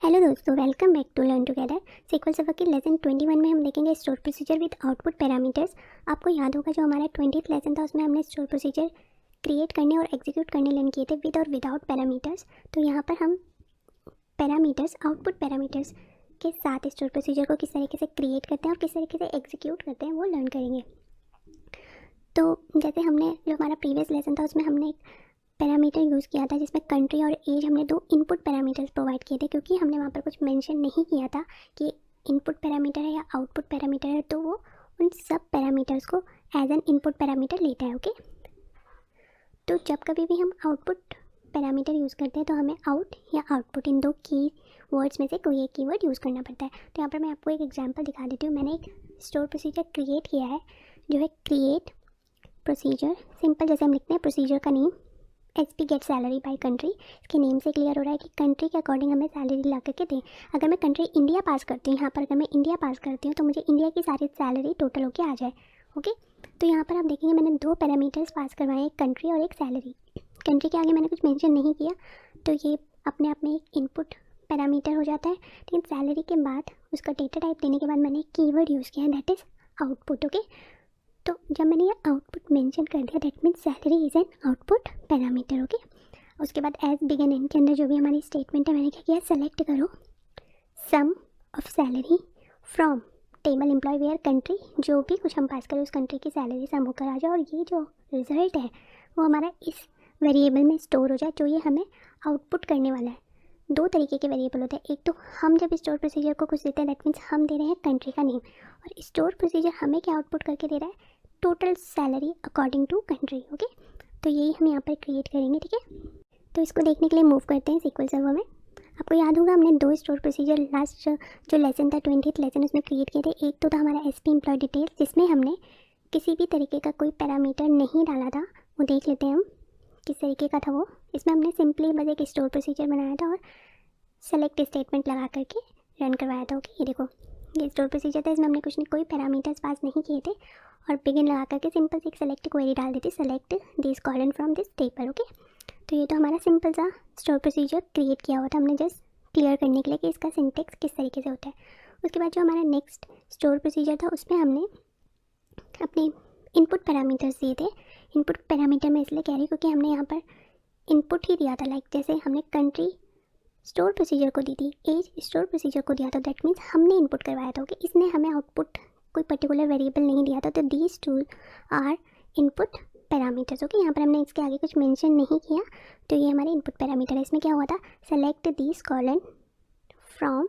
Hello दोस्तों, welcome back to learn together. SQL server के lesson 21 में हम देखेंगे store procedure with output parameters. आपको याद होगा जो हमारा 20th लेसन था उसमें हमने स्टोर प्रोसीजर क्रिएट करने और एग्जीक्यूट करने लर्न किए थे विद और विदाउट पैरामीटर्स। तो यहाँ पर हम पैरामीटर्स, आउटपुट पैरामीटर्स के साथ स्टोर प्रोसीजर को किस तरीके से क्रिएट करते हैं और किस तरीके से एग्जीक्यूट करते हैं वो लर्न करेंगे। तो जैसे हमने जो हमारा प्रीवियस लेसन था उसमें हमने एक पैरामीटर यूज़ किया था जिसमें कंट्री और एज हमने दो इनपुट पैरामीटर्स प्रोवाइड किए थे, क्योंकि हमने वहाँ पर कुछ मेंशन नहीं किया था कि इनपुट पैरामीटर है या आउटपुट पैरामीटर है, तो वो उन सब पैरामीटर्स को एज एन इनपुट पैरामीटर लेता है। ओके, तो जब कभी भी हम आउटपुट पैरामीटर यूज़ करते हैं तो हमें आउट या आउटपुट इन दो की वर्ड्स में से कोई एक कीवर्ड यूज़ करना पड़ता है। तो यहाँ पर मैं आपको एक एग्जाम्पल दिखा देती हूँ। मैंने एक स्टोर प्रोसीजर क्रिएट किया है जो है क्रिएट प्रोसीजर। सिंपल जैसे हम लिखते हैं प्रोसीजर का name SP get salary by country. इसके नेम से क्लियर हो रहा है कि कंट्री के अकॉर्डिंग हमें सैलरी ला करके दें। अगर मैं कंट्री इंडिया पास करती हूँ, यहाँ पर अगर मैं इंडिया पास करती हूँ तो मुझे इंडिया की सारी सैलरी टोटल होके आ जाए। ओके, तो यहाँ पर आप देखेंगे मैंने दो पैरामीटर्स पास करवाए, एक कंट्री और एक सैलरी। कंट्री के आगे मैंने कुछ मेंशन नहीं किया तो ये अपने आप में एक इनपुट पैरामीटर हो जाता है, लेकिन सैलरी के बाद उसका डेटा टाइप देने के बाद मैंने एक कीवर्ड यूज़ किया है, दैट इज़ आउटपुट। ओके, तो जब मैंने ये आउटपुट मेंशन कर दिया that means salary is an output parameter. Okay, उसके बाद एज बिगिन एंड के अंदर जो भी हमारी स्टेटमेंट है मैंने क्या किया, सेलेक्ट करो sum of salary from table employee where country. जो भी कुछ हम पास करें उस कंट्री की सैलरी सम होकर आ जाए और ये जो रिजल्ट है वो हमारा इस वेरिएबल में स्टोर हो जाए जो ये हमें आउटपुट करने वाला है। दो तरीके के वेरिएबल होते हैं, एक तो हम जब स्टोर प्रोसीजर को कुछ देते हैं दैट मीन्स हम दे रहे हैं कंट्री का नेम, और स्टोर प्रोसीजर हमें क्या आउटपुट करके दे रहा है, total salary according to country. Okay, तो यही हम यहाँ पर क्रिएट करेंगे। ठीक है, तो इसको देखने के लिए मूव करते हैं सीक्वल सर्वर में। आपको याद होगा हमने दो स्टोर प्रोसीजर लास्ट जो लेसन था 20th लेसन उसमें क्रिएट किए थे। एक तो था हमारा SP एम्प्लॉय डिटेल जिसमें हमने किसी भी तरीके का कोई पैरामीटर नहीं डाला था। वो देख लेते हैं हम किस तरीके का था वो। इसमें हमने सिंपली बस एक स्टोर प्रोसीजर बनाया था और सेलेक्ट स्टेटमेंट लगा करके रन करवाया था। ओके, ये देखो ये स्टोर प्रोसीजर था, इसमें हमने कुछ नहीं कोई पैरामीटर्स पास नहीं किए थे और बिगिन लगा करके सिंपल से एक सेलेक्ट क्वेरी डाल दी थी, select this colon from this table. Okay, तो ये तो हमारा सिंपल सा स्टोर प्रोसीजर क्रिएट किया हुआ था हमने जस्ट क्लियर करने के लिए कि इसका सिंटेक्स किस तरीके से होता है। उसके बाद जो हमारा नेक्स्ट स्टोर प्रोसीजर था उसमें हमने अपने इनपुट पैरामीटर्स दिए थे। इनपुट पैरामीटर मैं इसलिए कह रही हूँ क्योंकि हमने यहाँ पर इनपुट ही दिया था, लाइक जैसे हमने कंट्री स्टोर प्रोसीजर को दी थी, एज स्टोर प्रोसीजर को दिया था, दैट मीन्स हमने इनपुट करवाया था। ओके, इसने हमें आउटपुट कोई पर्टिकुलर वेरिएबल नहीं दिया था। तो these two are input parameters. Okay, यहाँ पर हमने इसके आगे कुछ मेंशन नहीं किया तो ये हमारे इनपुट पैरामीटर है। इसमें क्या हुआ था, select this colon from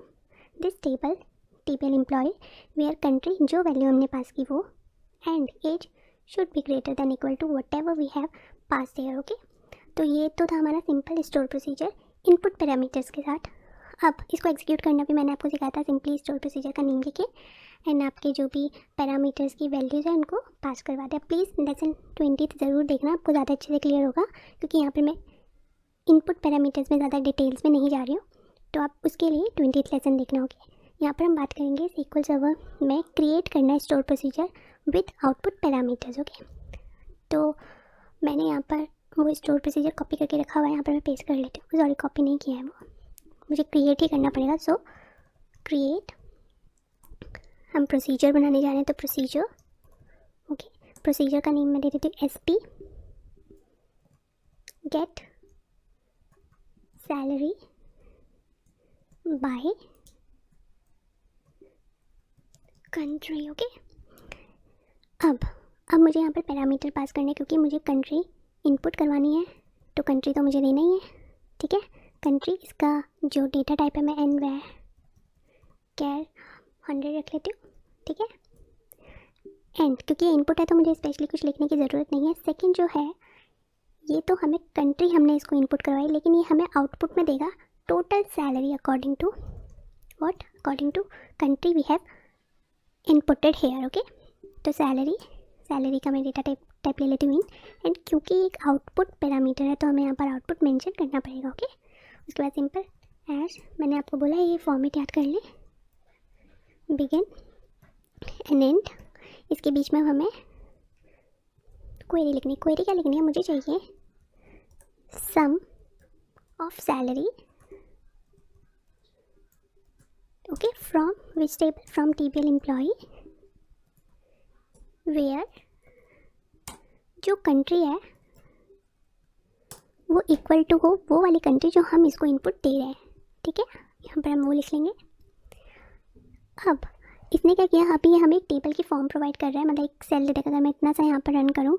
this table employee where country, जो वैल्यू हमने पास की वो, and age should be greater than equal to whatever we have pass there. Okay, तो ये तो था हमारा simple store procedure input parameters के साथ। अब इसको एग्जीक्यूट करना भी मैंने आपको सिखाया था, सिंपली स्टोर प्रोसीजर का नेम लिखे एंड आपके जो भी पैरामीटर्स की वैल्यूज़ है उनको पास करवा दें। प्लीज़ लेसन 20 ज़रूर देखना, आपको ज़्यादा अच्छे से क्लियर होगा क्योंकि यहाँ पर मैं इनपुट पैरामीटर्स में ज़्यादा डिटेल्स में नहीं जा रही हूँ, तो आप उसके लिए 20th लेसन देखना होगी। यहाँ पर हम बात करेंगे सीक्वल सर्वर में क्रिएट करना है store procedure with output parameters. Okay, तो मैंने यहाँ पर वो स्टोर प्रोसीजर कॉपी करके रखा हुआ है, यहाँ पर मैं पेस्ट कर लेती हूँ। सॉरी, कॉपी नहीं किया है, वो मुझे क्रिएट ही करना पड़ेगा। सो क्रिएट, हम प्रोसीजर बनाने जा रहे हैं तो प्रोसीजर। ओके, प्रोसीजर का नेम मैं दे देती हूँ SP get salary by country. Okay, अब मुझे यहाँ पर पैरामीटर पास करने क्योंकि मुझे कंट्री इनपुट करवानी है तो कंट्री तो मुझे देना ही है। ठीक है, कंट्री, इसका जो डेटा टाइप है मैं एन वे कैर 100 रख लेती हूँ। ठीक है, एंड क्योंकि इनपुट है तो मुझे स्पेशली कुछ लिखने की ज़रूरत नहीं है। सेकंड जो है ये तो हमें कंट्री, हमने इसको इनपुट करवाई, लेकिन ये हमें आउटपुट में देगा total salary according to what, according to country we have inputted here. Okay, तो सैलरी का मैं डेटा टाइप ले लेती हूँ एंड क्योंकि एक आउटपुट पैरामीटर है तो हमें यहाँ पर आउटपुट मेंशन करना पड़ेगा। ओके, उसके बाद सिंपल एज मैंने आपको बोला ये फॉर्मेट याद कर ले, बिगिन एंड एंड, इसके बीच में हमें क्वेरी लिखनी। क्वेरी क्या लिखनी है, मुझे चाहिए sum of salary okay, from which table, from TPL employee where जो कंट्री है वो इक्वल टू हो वो वाली कंट्री जो हम इसको इनपुट दे रहे हैं। ठीक है, यहाँ पर हम वो लिख लेंगे। अब इसने क्या किया, अभी ये हमें एक टेबल की फॉर्म प्रोवाइड कर रहा है, मतलब एक सेल दे देगा। अगर मैं इतना सा यहाँ पर रन करूँ,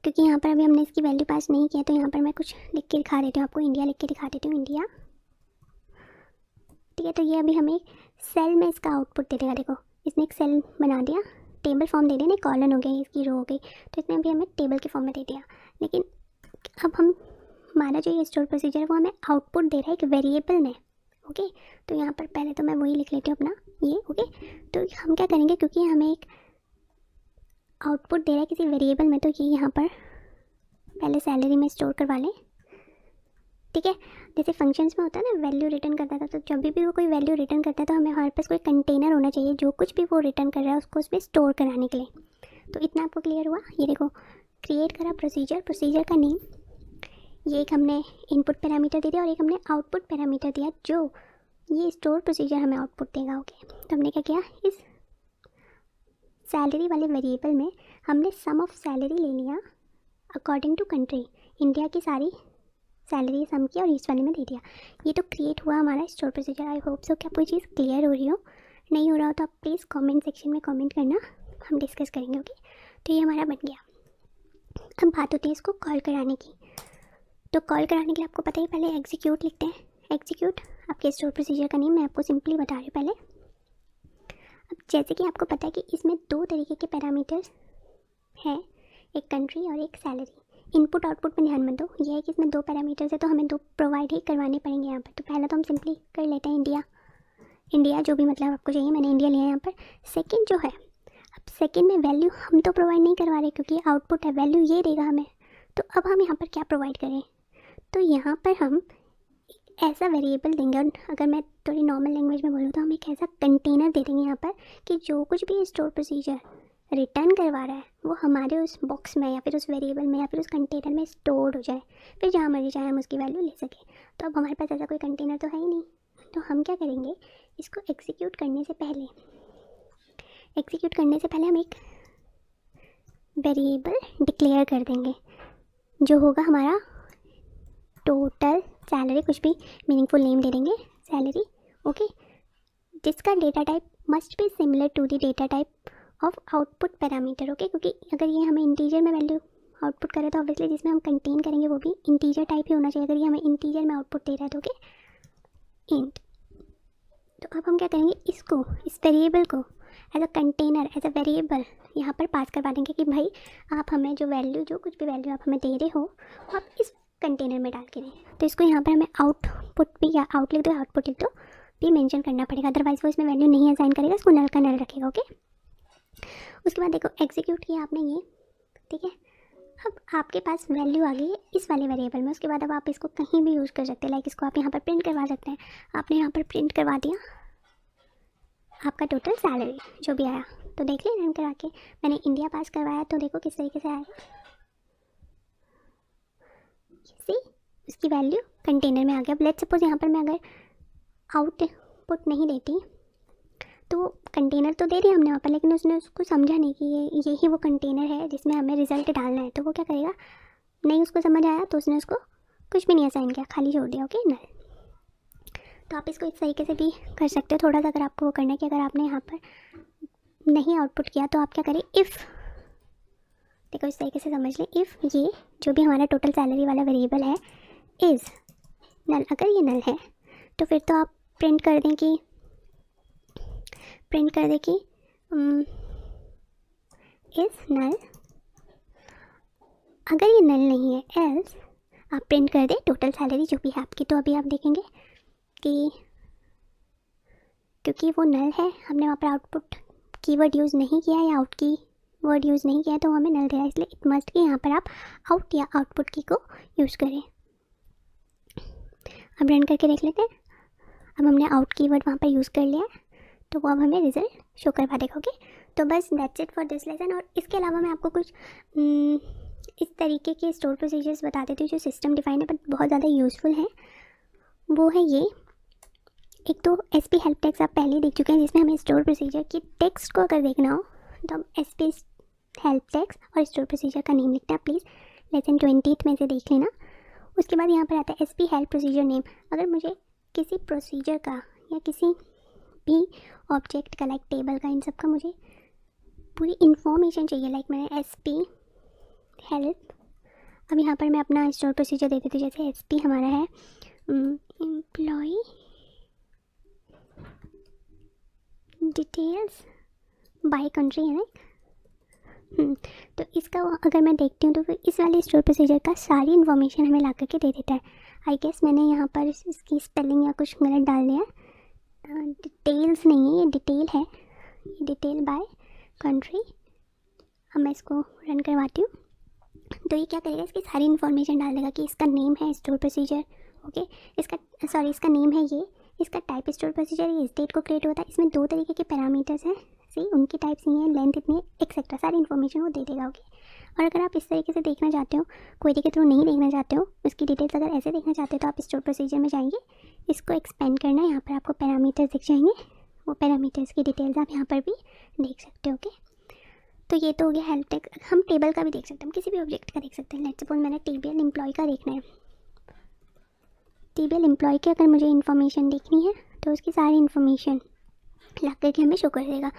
क्योंकि यहाँ पर अभी हमने इसकी वैल्यू पास नहीं किया, तो यहाँ पर मैं कुछ लिख के दिखा देती हूँ आपको, इंडिया लिख के दिखा देती हूँ, इंडिया। ठीक है, तो ये अभी हमें सेल में इसका आउटपुट दे देगा। देखो इसने एक सेल बना दिया, टेबल फॉर्म दे दिया, कॉलन हो गई, इसकी रो हो गई, तो इसने अभी हमें टेबल के फॉर्म में दे दिया। लेकिन अब हमारा जो ये स्टोर प्रोसीजर है वो हमें आउटपुट दे रहा है एक वेरिएबल में। ओके, तो यहाँ पर पहले तो मैं वही लिख लेती हूँ अपना ये। ओके, तो हम क्या करेंगे, क्योंकि हमें एक आउटपुट दे रहा है किसी वेरिएबल में, तो ये यहाँ पर पहले सैलरी में स्टोर करवा लें। ठीक है, जैसे फंक्शंस में होता है ना, वैल्यू रिटर्न करता था, तो जब भी वो कोई वैल्यू रिटर्न करता है तो हमें हमारे पास कोई कंटेनर होना चाहिए जो कुछ भी वो रिटर्न कर रहा है उसको उसमें स्टोर कराने के लिए। तो इतना आपको क्लियर हुआ। ये देखो, क्रिएट करा प्रोसीजर, प्रोसीजर का नेम, ये एक हमने इनपुट पैरामीटर दे दिया और एक हमने आउटपुट पैरामीटर दिया, जो ये स्टोर प्रोसीजर हमें आउटपुट देगा। ओके, तो हमने क्या किया, इस सैलरी वाले वेरिएबल में हमने सम ऑफ सैलरी ले लिया अकॉर्डिंग टू कंट्री, इंडिया की सारी सैलरी सम किया और इस वाले में दे दिया। ये तो क्रिएट हुआ हमारा store procedure. I hope so कि आपको चीज़ क्लियर हो रही हो। नहीं हो रहा हो तो आप प्लीज़ कमेंट सेक्शन में कमेंट करना, हम डिस्कस करेंगे। ओके, तो ये हमारा बन गया। अब बात होती है इसको कॉल कराने की। तो कॉल कराने के लिए आपको पता ही, पहले एग्जीक्यूट लिखते हैं। एग्जीक्यूट आपके स्टोर प्रोसीजर का नेम, मैं आपको सिंपली बता रही हूँ पहले। अब जैसे कि आपको पता है कि इसमें दो तरीके के पैरामीटर्स हैं, एक कंट्री और एक सैलरी। इनपुट आउटपुट में ध्यान मत दो, ये है कि इसमें दो पैरामीटर्स है तो हमें दो प्रोवाइड ही करवाने पड़ेंगे यहाँ पर। तो पहला तो हम सिंपली कर लेते हैं इंडिया, इंडिया जो भी मतलब आपको चाहिए, मैंने इंडिया लिया है यहाँ पर। सेकंड जो है, अब सेकंड में वैल्यू हम तो प्रोवाइड नहीं करवा रहे क्योंकि आउटपुट है, वैल्यू ये देगा हमें। तो अब हम यहाँ पर क्या प्रोवाइड करें, तो यहाँ पर हम ऐसा वेरिएबल देंगे, और अगर मैं थोड़ी नॉर्मल लैंग्वेज में बोलूँ तो हम एक ऐसा कंटेनर दे देंगे यहाँ पर कि जो कुछ भी स्टोर प्रोसीजर रिटर्न करवा रहा है वो हमारे उस बॉक्स में या फिर उस वेरिएबल में या फिर उस कंटेनर में स्टोर हो जाए, फिर जहाँ मर्जी चाहे हम उसकी वैल्यू ले सकें। तो अब हमारे पास ऐसा कोई कंटेनर तो है ही नहीं, तो हम क्या करेंगे, इसको एग्जीक्यूट करने से पहले हम एक वेरिएबल डिक्लेयर कर देंगे जो होगा हमारा टोटल सैलरी, कुछ भी मीनिंगफुल नेम दे देंगे सैलरी। ओके, जिसका data type must be similar to the data type of output parameter. Okay, क्योंकि अगर ये हमें इंटीजर में वैल्यू आउटपुट करे तो ऑब्वियसली जिसमें हम कंटेन करेंगे वो भी इंटीजर टाइप ही होना चाहिए। अगर ये हमें इंटीजर में आउटपुट दे रहा है तो ओके इंट। तो अब हम क्या करेंगे, इसको, इस वेरिएबल को as a container, as a variable यहाँ पर पास करवा देंगे कि भाई आप हमें जो वैल्यू, जो कुछ भी वैल्यू आप हमें दे रहे हो वो आप इस कंटेनर में डाल के दें। तो इसको यहाँ पर हमें आउटपुट भी, या आउट लिख दो आउटपुट लिख दो, भी मेंशन करना पड़ेगा, अदरवाइज वो इसमें वैल्यू नहीं असाइन करेगा, इसको नल का नल रखेगा। ओके, उसके बाद देखो एग्जीक्यूट किया आपने ये। ठीक है, अब आपके पास वैल्यू आ गई है इस वाले वेरिएबल में। उसके बाद अब आप इसको कहीं भी यूज़ कर सकते हैं, लाइक इसको आप यहाँ पर प्रिंट करवा सकते हैं। आपने यहाँ पर प्रिंट करवा दिया आपका टोटल सैलरी जो भी आया, तो देख लिया रन करा के, मैंने इंडिया पास करवाया तो देखो किस तरीके से आया, सी उसकी वैल्यू कंटेनर में आ गया। अब लेट्स सपोज यहाँ पर मैं अगर आउटपुट नहीं देती, तो कंटेनर तो दे दिया हमने वहाँ पर, लेकिन उसने उसको समझा नहीं कि ये ही वो कंटेनर है जिसमें हमें रिजल्ट डालना है। तो वो क्या करेगा, नहीं उसको समझ आया तो उसने उसको कुछ भी नहीं असाइन किया, खाली छोड़ दिया। ओके, नल। तो आप इसको इस तरीके से भी कर सकते हो थोड़ा सा, अगर आपको वो करना है कि अगर आपने यहाँ पर नहीं आउटपुट किया तो आप क्या करें, इफ़, देखो इस तरीके से समझ लें, इफ़ ये जो भी हमारा टोटल सैलरी वाला वेरिएबल है इज़ नल, अगर ये नल है तो फिर तो आप प्रिंट कर दें कि इज़ नल। अगर ये नल नहीं है एल्स आप प्रिंट कर दें टोटल सैलरी जो भी है आपकी। तो अभी आप देखेंगे कि क्योंकि वो नल है, हमने वहाँ पर आउटपुट कीवर्ड यूज़ नहीं किया या आउट की वर्ड यूज़ नहीं किया, तो हमें नल दे रहा है, इसलिए इट मस्ट कि यहाँ पर आप आउट या आउटपुट की को यूज़ करें। अब रन करके देख लेते हैं। अब हमने आउट कीवर्ड वहाँ पर यूज़ कर लिया है, तो वो अब हमें रिजल्ट शो करवा देगा। ओके, तो बस that's it for this lesson. और इसके अलावा मैं आपको कुछ इस तरीके के स्टोर प्रोसीजर्स बता देती हूँ जो सिस्टम डिफाइन है बट बहुत ज़्यादा यूज़फुल हैं। वो है ये, एक तो एस पी हेल्प टेक्स्ट आप पहले ही देख चुके हैं, जिसमें हमें स्टोर प्रोसीजर की टेक्स्ट को अगर देखना हो तो हम एस पी हेल्प टेक्स्ट और स्टोर प्रोसीजर का नेम लिखते हैं। प्लीज़ लेसन 20 में से देख लेना। उसके बाद यहाँ पर आता है S P help procedure name. अगर मुझे किसी प्रोसीजर का या किसी भी ऑब्जेक्ट का, लाइक टेबल का, इन सब का मुझे पूरी इन्फॉर्मेशन चाहिए, लाइक मैंने एस पी हेल्प, अब यहाँ पर मैं अपना स्टोर प्रोसीजर दे देती हूँ। जैसे एस पी हमारा है एम्प्लॉय डिटेल्स बाय कंट्री है ना। तो इसका अगर मैं देखती हूँ तो फिर इस वाले स्टोर प्रोसीजर का सारी इन्फॉर्मेशन हमें ला करके दे देता है। आई गेस मैंने यहाँ पर इसकी स्पेलिंग या कुछ गलत डाल दिया है। डिटेल्स नहीं है, ये डिटेल है, ये डिटेल बाय कंट्री। अब मैं इसको रन करवाती हूँ तो ये क्या करेगा, इसकी सारी इन्फॉर्मेशन डाल देगा कि इसका नेम है स्टोर प्रोसीजर, ओके, इसका नेम है ये, इसका टाइप स्टोर प्रोसीजर, ये इस डेट को क्रिएट होता है, इसमें 2 तरीके के पैरामीटर्स हैं, सी उनकी टाइप्स ये हैं, लेंथ इतनी एक्सेट्रा, सारी इन्फॉर्मेशन वो दे देगा, ओके। और अगर आप इस तरीके से देखना चाहते हो, क्वेरी के थ्रू नहीं देखना चाहते हो, उसकी डिटेल्स अगर ऐसे देखना चाहते हो तो आप स्टोर प्रोसीजर में जाएंगे, इसको एक्सपेंड करना है, यहाँ पर आपको पैरामीटर्स दिख जाएंगे, वो पैरामीटर्स की डिटेल्स आप यहाँ पर भी देख सकते हो, ओके। तो ये तो हो गया हेल्प टेक्स्ट। हम टेबल का भी देख सकते हैं, हम किसी भी ऑब्जेक्ट का देख सकते हैं। लेट्स सपोज मैंने टीबीएल एम्प्लॉय का देखना है, टीबीएल एम्प्लॉय की अगर मुझे इन्फॉर्मेशन देखनी है तो उसकी सारी इन्फॉर्मेशन ला करके हमें शो कर देगा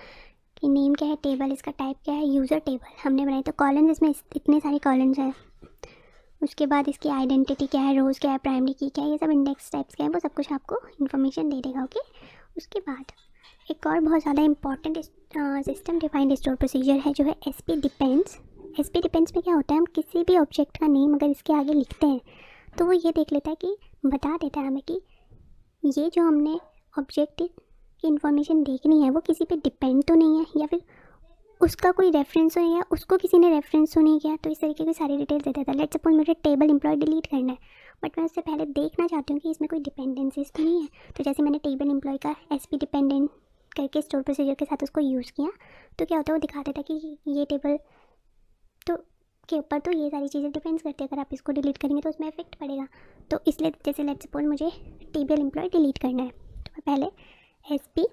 कि नेम क्या है, टेबल, इसका टाइप क्या है, यूज़र टेबल हमने बनाई तो कॉलम्स, इसमें इतने सारे कॉलम्स हैं। उसके बाद इसकी आइडेंटिटी क्या है, रोज़ क्या है, प्राइमरी की क्या है, ये सब इंडेक्स टाइप्स क्या है, वो सब कुछ आपको इन्फॉर्मेशन दे देगा, ओके। उसके बाद एक और बहुत ज़्यादा important system defined store procedure है जो है S P depends. S P depends में क्या होता है, हम किसी भी ऑब्जेक्ट का नेम अगर इसके आगे लिखते हैं तो वो ये देख लेता है कि बता देता है हमें कि ये जो हमने ऑब्जेक्ट की इन्फॉर्मेशन देखनी है वो किसी पे डिपेंड तो नहीं है, या फिर उसका कोई रेफरेंस तो नहीं है, उसको किसी ने रेफरेंस तो नहीं किया। तो इस तरीके की सारी डिटेल्स दे देता है। लेट्स सपोज मुझे टेबल एम्प्लॉय डिलीट करना है, बट मैं उससे पहले देखना चाहती हूँ कि इसमें कोई डिपेंडेंसीज तो नहीं है। तो जैसे मैंने टेबल एम्प्लॉय का एस पी डिपेंडेंट करके स्टोर प्रोसीजर के साथ उसको यूज़ किया तो क्या होता है, वो दिखा देता है कि ये टेबल तो के ऊपर तो ये सारी चीज़ें डिपेंड्स करती है, अगर आप इसको डिलीट करेंगे तो उसमें इफेक्ट पड़ेगा। तो इसलिए जैसे लेट्स सपोज मुझे टेबल एम्प्लॉय डिलीट करना है तो मैं पहले एस पी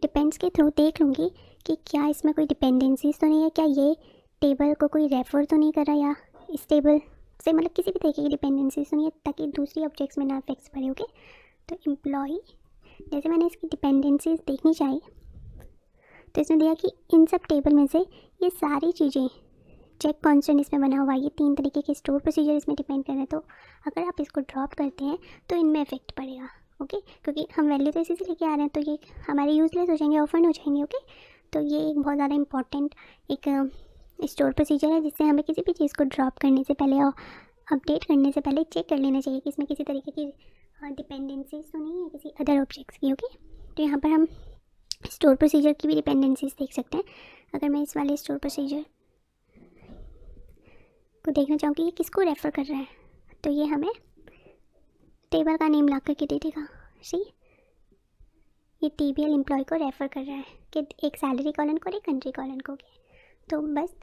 डिपेंड्स के थ्रू देख लूँगी कि क्या इसमें कोई डिपेंडेंसीज तो नहीं है, क्या ये टेबल को कोई रेफर तो नहीं कर रहा, या इस टेबल से मतलब किसी भी तरीके की डिपेंडेंसीज तो नहीं है, ताकि दूसरी ऑब्जेक्ट्स में ना इफेक्ट्स पड़े, ओके। तो एम्प्लॉय, जैसे मैंने इसकी डिपेंडेंसीज देखनी चाहिए तो इसने दिया कि इन सब टेबल में से ये सारी चीज़ें, चेक कॉन्स्टेंट इसमें बना हुआ है, ये 3 तरीके के स्टोर प्रोसीजर इसमें डिपेंड कर रहे हैं। तो अगर आप इसको ड्रॉप करते हैं तो इनमें इफेक्ट पड़ेगा, ओके, क्योंकि हम वैल्यू तो इसी से लेके आ रहे हैं, तो ये हमारे यूजलेस हो जाएंगे, ऑफन हो जाएंगे, ओके। तो ये एक बहुत ज़्यादा इंपॉर्टेंट एक स्टोर प्रोसीजर है जिससे हमें किसी भी चीज़ को ड्रॉप करने से पहले और अपडेट करने से पहले चेक कर लेना चाहिए कि इसमें किसी तरीके की डिपेंडेंसीज तो नहीं है किसी अदर ऑब्जेक्ट्स की, ओके। तो यहाँ पर हम स्टोर प्रोसीजर की भी डिपेंडेंसीज देख सकते हैं। अगर मैं इस वाले स्टोर प्रोसीजर को देखना चाहूँ कि ये किसको रेफ़र कर रहा है तो ये हमें टेबल का नेम ला करके दे देगा। सी, ये टीबीएल एम्प्लॉय को रेफ़र कर रहा है कि एक सैलरी कॉलन को और एक कंट्री कॉलन को। तो बस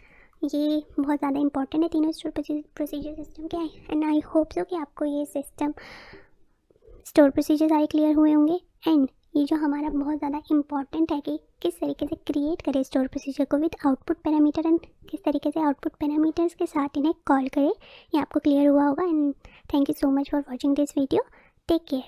ये बहुत ज़्यादा इंपॉर्टेंट है तीनों स्टोर प्रोसीजर सिस्टम के। एंड आई होप सो कि आपको ये सिस्टम स्टोर प्रोसीजर सारे क्लियर हुए होंगे। एंड ये जो हमारा बहुत ज़्यादा इंपॉर्टेंट है कि किस तरीके से क्रिएट करें स्टोर प्रोसीजर को विद आउटपुट पैरामीटर, एंड किस तरीके से आउटपुट पैरामीटर्स के साथ इन्हें कॉल करें, ये आपको क्लियर हुआ होगा। And thank you so much for watching this video. Take care.